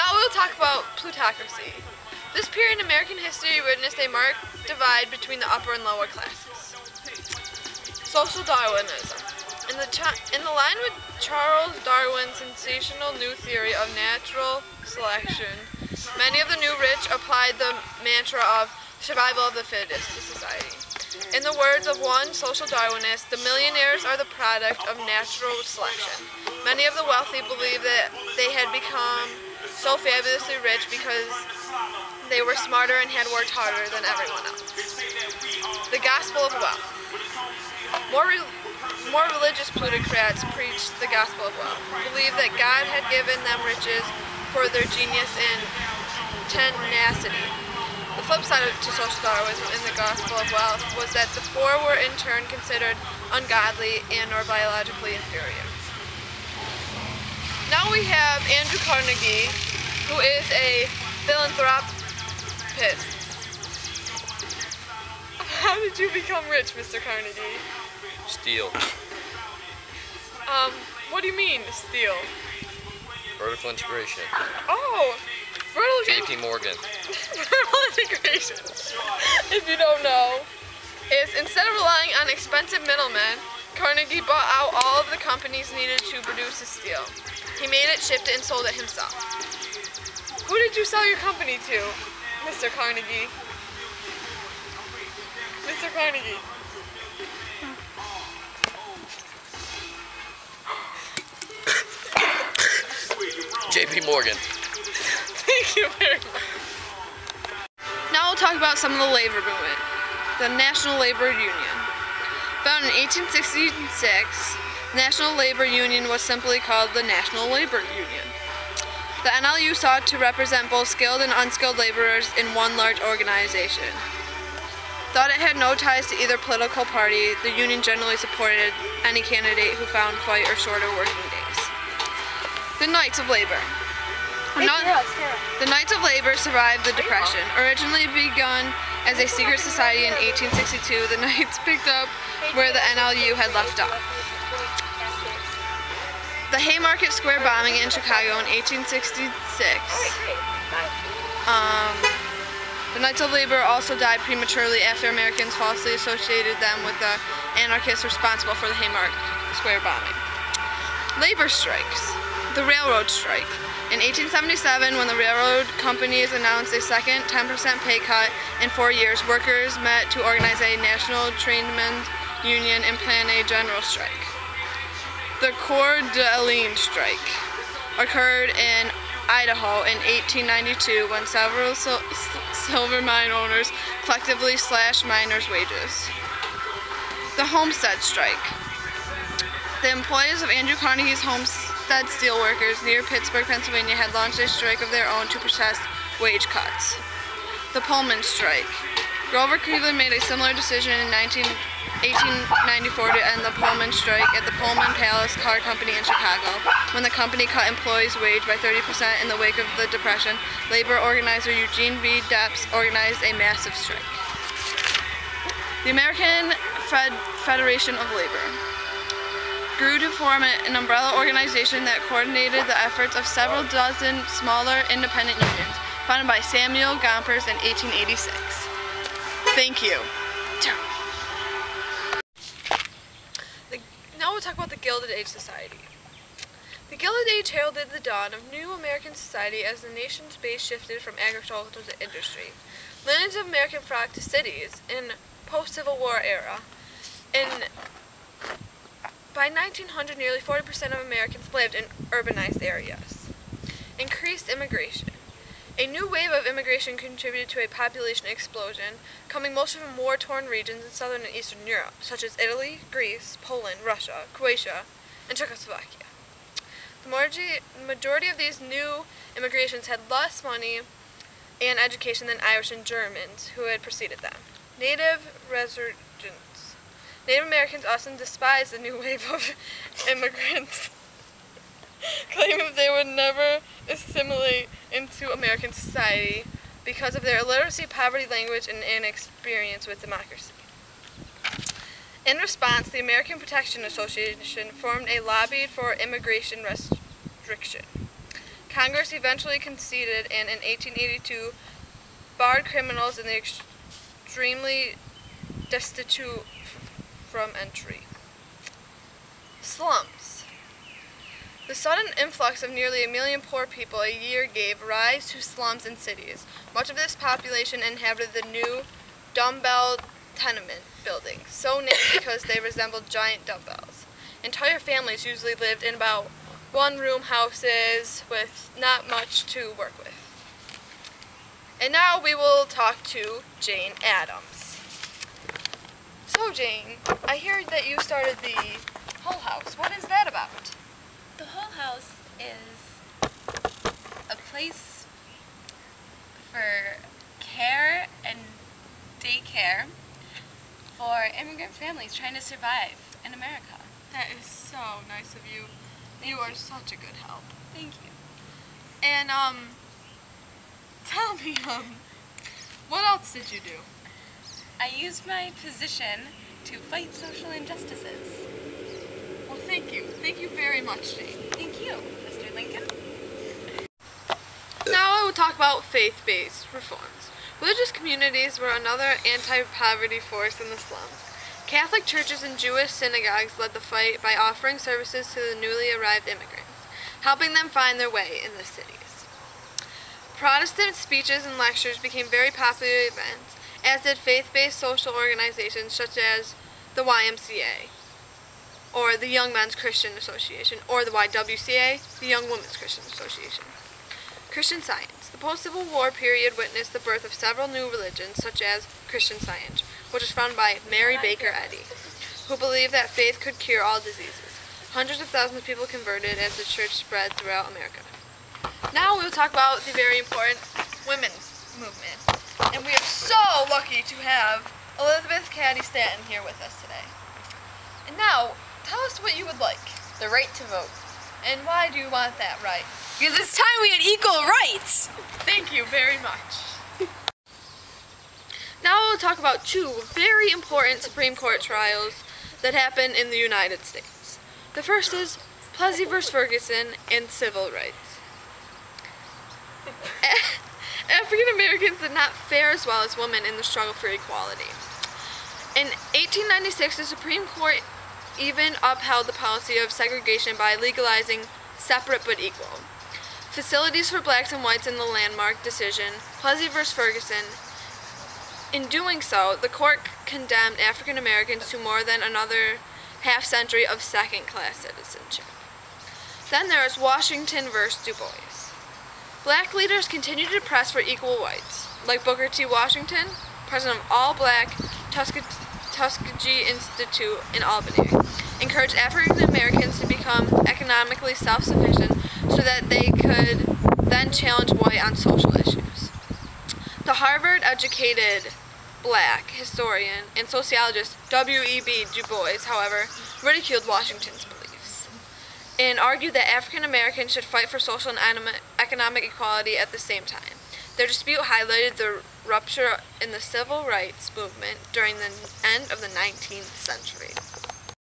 Now we'll talk about plutocracy. This period in American history witnessed a marked divide between the upper and lower classes. Social Darwinism. In the line with Charles Darwin's sensational new theory of natural selection, many of the new rich applied the mantra of survival of the fittest to society. In the words of one social Darwinist, the millionaires are the product of natural selection. Many of the wealthy believe that they had become so fabulously rich because they were smarter and had worked harder than everyone else. The gospel of wealth. More religious plutocrats preached the gospel of wealth, believed that God had given them riches for their genius and tenacity. The flip side to social Darwinism in the gospel of wealth was that the poor were in turn considered ungodly and or biologically inferior. Now we have Andrew Carnegie, who is a philanthropist. How did you become rich, Mr. Carnegie? Steal. What do you mean, steal? Vertical integration. Oh, JP Morgan. Vertical integration, if you don't know, is instead of relying on expensive middlemen, Carnegie bought out all of the companies needed to produce his steel. He made it, shipped it, and sold it himself. Who did you sell your company to, Mr. Carnegie? Mr. Carnegie. JP Morgan. Thank you very much. Now we'll talk about some of the labor movement. The National Labor Union. Founded in 1866, the National Labor Union was simply called the National Labor Union. The NLU sought to represent both skilled and unskilled laborers in one large organization. Though it had no ties to either political party, the union generally supported any candidate who found fight or shorter working days. The Knights of Labor. The Knights of Labor survived the Depression. Originally begun as a secret society in 1862, the Knights picked up where the NLU had left off. The Haymarket Square bombing in Chicago in 1866. The Knights of Labor also died prematurely after Americans falsely associated them with the anarchists responsible for the Haymarket Square bombing. Labor strikes. The railroad strike. In 1877, when the railroad companies announced a second 10% pay cut in 4 years, workers met to organize a national trainmen's union and plan a general strike. The Coeur d'Alene strike occurred in Idaho in 1892 when several silver mine owners collectively slashed miners' wages. The Homestead strike. The employees of Andrew Carnegie's Homestead Steelworkers near Pittsburgh, Pennsylvania had launched a strike of their own to protest wage cuts. The Pullman strike. Grover Cleveland made a similar decision in 1894 to end the Pullman strike at the Pullman Palace Car Company in Chicago. When the company cut employees' wage by 30% in the wake of the Depression, labor organizer Eugene V. Debs organized a massive strike. The American Federation of Labor grew to form an umbrella organization that coordinated the efforts of several dozen smaller independent unions, founded by Samuel Gompers in 1886. Thank you. Now we'll talk about the Gilded Age Society. The Gilded Age heralded the dawn of new American society as the nation's base shifted from agriculture to industry. Millions of Americans flocked to cities in post-Civil War era. By 1900, nearly 40% of Americans lived in urbanized areas. Increased immigration. A new wave of immigration contributed to a population explosion, coming mostly from war-torn regions in southern and eastern Europe, such as Italy, Greece, Poland, Russia, Croatia, and Czechoslovakia. The majority of these new immigrations had less money and education than Irish and Germans who had preceded them. Native resurgence. Native Americans often despised the new wave of immigrants, claiming that they would never assimilate into American society because of their illiteracy, poverty, language, and inexperience with democracy. In response, the American Protection Association formed a lobby for immigration restriction. Congress eventually conceded and in 1882 barred criminals and the extremely destitute from entry. Slums. The sudden influx of nearly 1 million poor people a year gave rise to slums in cities. Much of this population inhabited the new dumbbell tenement buildings, so named because they resembled giant dumbbells. Entire families usually lived in about one-room houses with not much to work with. And now we will talk to Jane Addams. So Jane, I hear that you started the Hull House. What is that about? The Hull House is a place for care and daycare for immigrant families trying to survive in America. That is so nice of you. You are such a good help. Thank you. And tell me, what else did you do? I used my position to fight social injustices. Well, thank you. Thank you very much, Jane. Thank you, Mr. Lincoln. Now I will talk about faith-based reforms. Religious communities were another anti-poverty force in the slums. Catholic churches and Jewish synagogues led the fight by offering services to the newly arrived immigrants, helping them find their way in the cities. Protestant speeches and lectures became very popular events, as did faith-based social organizations such as the YMCA, or the Young Men's Christian Association, or the YWCA, the Young Women's Christian Association. Christian Science. The post-Civil War period witnessed the birth of several new religions, such as Christian Science, which was founded by Mary Baker Eddy, who believed that faith could cure all diseases. Hundreds of thousands of people converted as the church spread throughout America. Now we will talk about the very important women's movement. And we are so lucky to have Elizabeth Cady Stanton here with us today. And now, tell us what you would like. The right to vote. And why do you want that right? Because it's time we had equal rights! Thank you very much. Now we'll talk about two very important Supreme Court trials that happened in the United States. The first is Plessy v. Ferguson and civil rights. African Americans did not fare as well as women in the struggle for equality. In 1896, the Supreme Court even upheld the policy of segregation by legalizing separate but equal facilities for blacks and whites in the landmark decision, Plessy v. Ferguson. In doing so, the court condemned African Americans to more than another half-century of second-class citizenship. Then there is Washington v. Du Bois. Black leaders continued to press for equal rights, like Booker T. Washington, president of all-black Tuskegee Institute in Albany, encouraged African Americans to become economically self-sufficient so that they could then challenge white on social issues. The Harvard-educated black historian and sociologist W.E.B. Du Bois, however, ridiculed Washington's beliefs and argued that African Americans should fight for social and economic equality at the same time. Their dispute highlighted the rupture in the civil rights movement during the end of the 19th century.